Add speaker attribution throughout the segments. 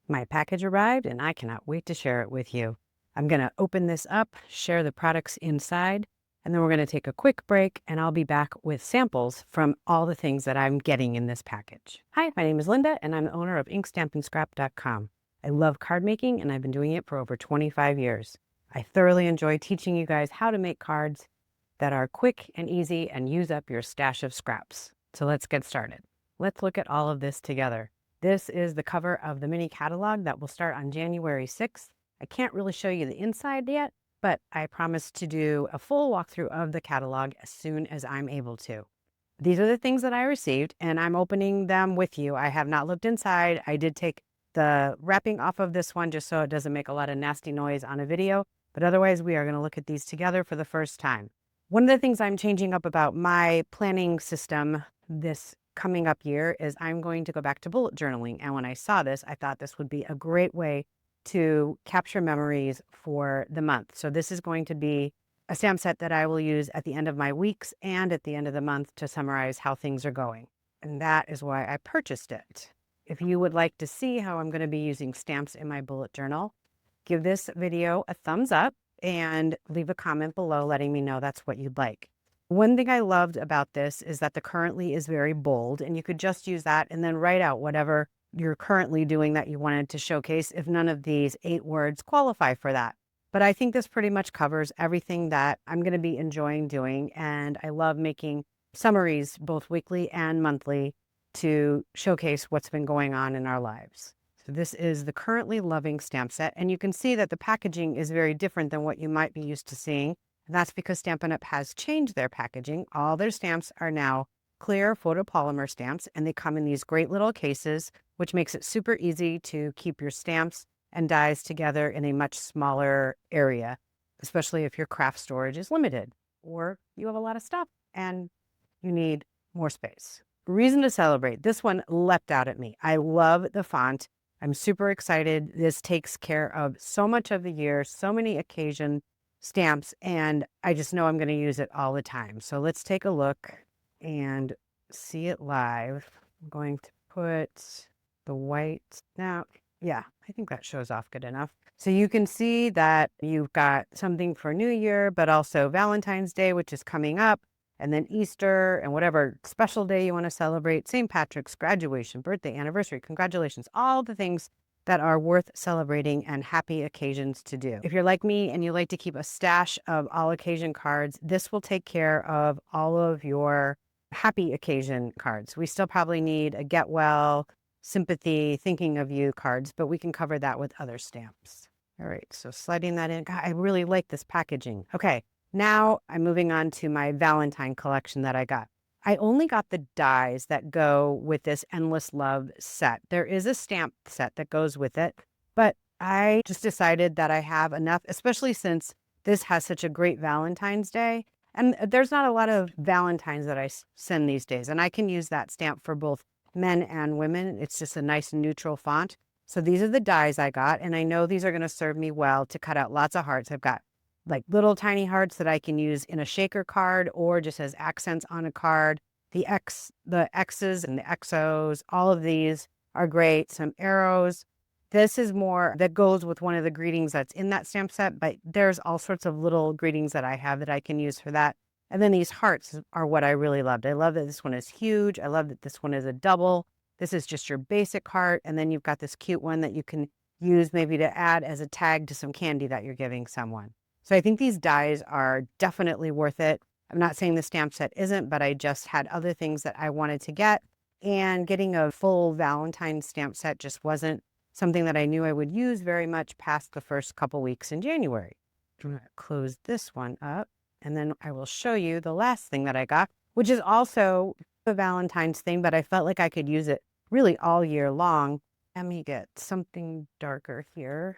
Speaker 1: My package arrived and I cannot wait to share it with you. I'm going to open this up, share the products inside, and then we're going to take a quick break and I'll be back with samples from all the things that I'm getting in this package. Hi, my name is Linda and I'm the owner of inkstampandscrap.com. I love card making and I've been doing it for over 25 years. I thoroughly enjoy teaching you guys how to make cards that are quick and easy and use up your stash of scraps. So let's get started. Let's look at all of this together. This is the cover of the mini catalog that will start on January 6th. I can't really show you the inside yet, but I promise to do a full walkthrough of the catalog as soon as I'm able to. These are the things that I received, and I'm opening them with you. I have not looked inside. I did take the wrapping off of this one just so it doesn't make a lot of nasty noise on a video, but otherwise we are going to look at these together for the first time. One of the things I'm changing up about my planning system this coming up year is I'm going to go back to bullet journaling. And when I saw this, I thought this would be a great way to capture memories for the month. So this is going to be a stamp set that I will use at the end of my weeks and at the end of the month to summarize how things are going. And that is why I purchased it. If you would like to see how I'm going to be using stamps in my bullet journal, give this video a thumbs up and leave a comment below letting me know that's what you'd like. One thing I loved about this is that the currently is very bold, and you could just use that and then write out whatever you're currently doing that you wanted to showcase if none of these 8 words qualify for that. But I think this pretty much covers everything that I'm going to be enjoying doing, and I love making summaries both weekly and monthly to showcase what's been going on in our lives. So this is the currently loving stamp set, and you can see that the packaging is very different than what you might be used to seeing. And that's because Stampin' Up! Has changed their packaging. All their stamps are now clear photopolymer stamps, and they come in these great little cases, which makes it super easy to keep your stamps and dies together in a much smaller area, especially if your craft storage is limited or you have a lot of stuff and you need more space. Reason to celebrate. This one leapt out at me. I love the font. I'm super excited. This takes care of so much of the year, so many occasion stamps, and I just know I'm going to use it all the time. So let's take a look and see it live. I'm going to put the white now. Yeah, I think that shows off good enough. So you can see that you've got something for New Year, but also Valentine's Day, which is coming up, and then Easter and whatever special day you want to celebrate, St. Patrick's, graduation, birthday, anniversary, congratulations, all the things that are worth celebrating and happy occasions to do. If you're like me and you like to keep a stash of all occasion cards, this will take care of all of your happy occasion cards. We still probably need a get well, sympathy, thinking of you cards, but we can cover that with other stamps. All right, so sliding that in. God, I really like this packaging. Okay, now I'm moving on to my Valentine collection that I got. I only got the dies that go with this Endless Love set. There is a stamp set that goes with it, but I just decided that I have enough, especially since this has such a great Valentine's Day. And there's not a lot of Valentines that I send these days, and I can use that stamp for both men and women. It's just a nice neutral font. So these are the dies I got, and I know these are going to serve me well to cut out lots of hearts. I've got like little tiny hearts that I can use in a shaker card or just as accents on a card. The X's and the XOs, all of these are great. Some arrows. This is more that goes with one of the greetings that's in that stamp set, but there's all sorts of little greetings that I have that I can use for that. And then these hearts are what I really loved. I love that this one is huge. I love that this one is a double. This is just your basic heart. And then you've got this cute one that you can use maybe to add as a tag to some candy that you're giving someone. So I think these dies are definitely worth it. I'm not saying the stamp set isn't, but I just had other things that I wanted to get. And getting a full Valentine's stamp set just wasn't something that I knew I would use very much past the first couple weeks in January. I'm going to close this one up, and then I will show you the last thing that I got, which is also a Valentine's thing, but I felt like I could use it really all year long. Let me get something darker here.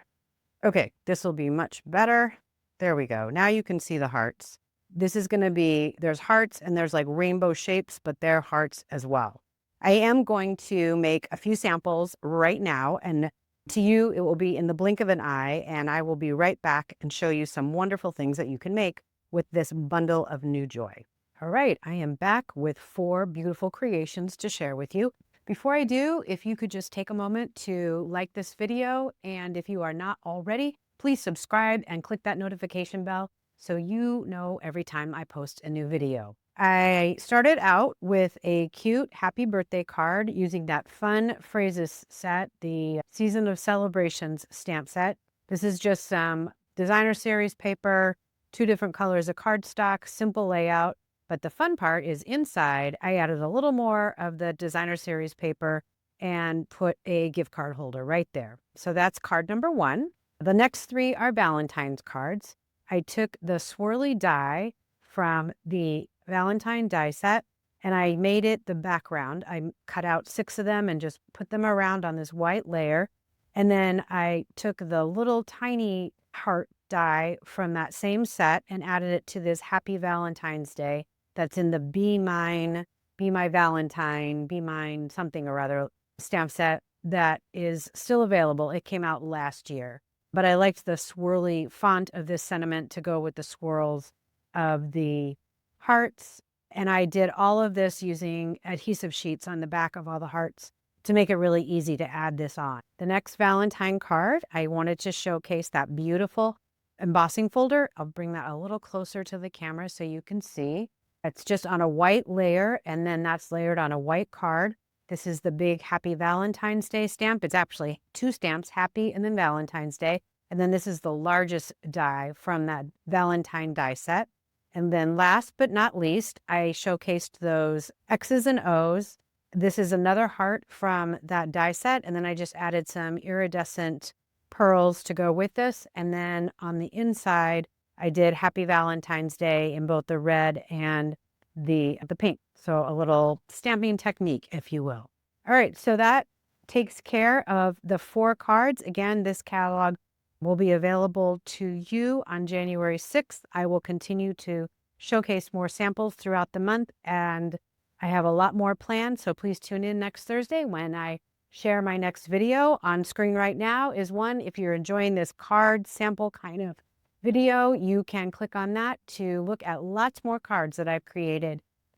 Speaker 1: Okay, this will be much better. There we go. Now you can see the hearts. This is going to be, there's hearts and there's like rainbow shapes, but they're hearts as well. I am going to make a few samples right now, and to you, it will be in the blink of an eye, and I will be right back and show you some wonderful things that you can make with this bundle of new joy. All right, I am back with 4 beautiful creations to share with you. Before I do, if you could just take a moment to like this video, and if you are not already, please subscribe and click that notification bell so you know every time I post a new video. I started out with a cute happy birthday card using that fun phrases set, the Season of Celebrations stamp set. This is just some designer series paper, 2 different colors of cardstock, simple layout. But the fun part is inside, I added a little more of the designer series paper and put a gift card holder right there. So that's card number 1. The next 3 are Valentine's cards. I took the swirly die from the Valentine die set and I made it the background. I cut out 6 of them and just put them around on this white layer. And then I took the little tiny heart die from that same set and added it to this Happy Valentine's Day that's in the Be Mine, Be My Valentine, Be Mine something or other stamp set that is still available. It came out last year. But I liked the swirly font of this sentiment to go with the swirls of the hearts. And I did all of this using adhesive sheets on the back of all the hearts to make it really easy to add this on. The next Valentine card, I wanted to showcase that beautiful embossing folder. I'll bring that a little closer to the camera so you can see. It's just on a white layer, and then that's layered on a white card. This is the big Happy Valentine's Day stamp. It's actually 2 stamps, Happy and then Valentine's Day. And then this is the largest die from that Valentine die set. And then last but not least, I showcased those X's and O's. This is another heart from that die set. And then I just added some iridescent pearls to go with this. And then on the inside, I did Happy Valentine's Day in both the red and the pink. So a little stamping technique, if you will. All right, so that takes care of the 4 cards. Again, this catalog will be available to you on January 6th. I will continue to showcase more samples throughout the month, and I have a lot more planned, so please tune in next Thursday when I share my next video. On screen right now is one. If you're enjoying this card sample kind of video, you can click on that to look at lots more cards that I've created